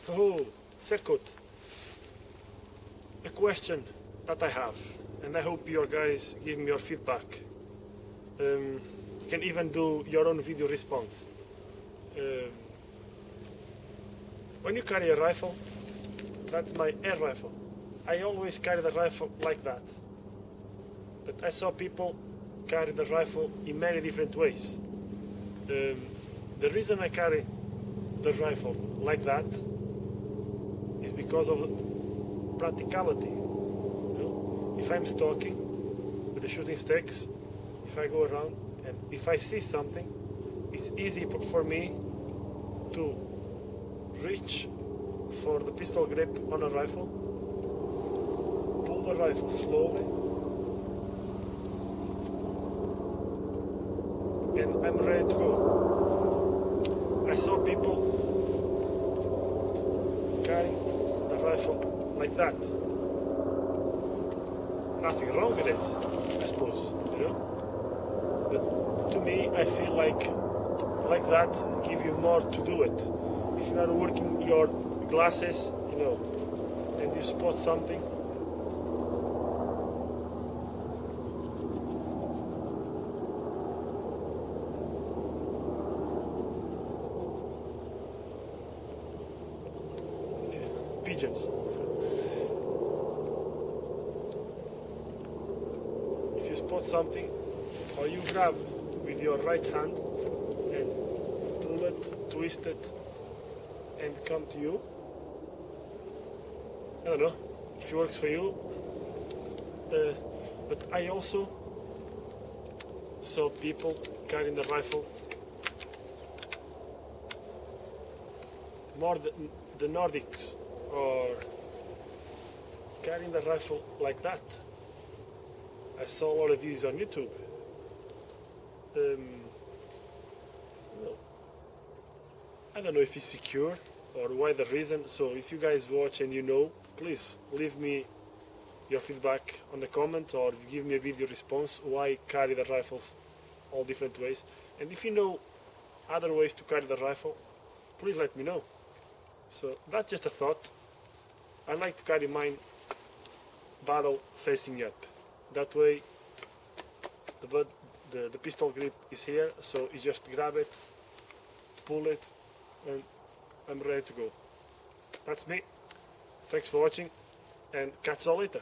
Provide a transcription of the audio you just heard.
Oh, Sercout. A question that I have, and I hope you guys give me your feedback. You can even do your own video response. When you carry a rifle, that's my air rifle. I always carry the rifle like that. But I saw people carry the rifle in many different ways. The reason I carry the rifle like that is because of practicality. You know, if I'm stalking with the shooting sticks, if I go around and if I see something, it's easy for me to reach for the pistol grip on a rifle, pull the rifle slowly, and I'm ready to go. I saw people carrying the rifle like that. Nothing wrong with it, I suppose, you know. But to me, I feel like that give you more to do it. If you are working your glasses, you know, and you spot something, pigeons. If you spot something, or you grab with your right hand and pull it, twist it, and come to you. I don't know if it works for you, but I also saw people carrying the rifle more the Nordics, or carrying the rifle like that. I saw a lot of videos on YouTube. I don't know if it's secure or why the reason, so if you guys watch and you know, please leave me your feedback on the comments or give me a video response why carry the rifles all different ways. And if you know other ways to carry the rifle, please let me know. So that's just a thought. I like to carry mine barrel facing up. That way the pistol grip is here, so you just grab it, pull it, and I'm ready to go. That's me. Thanks for watching, and catch you all later.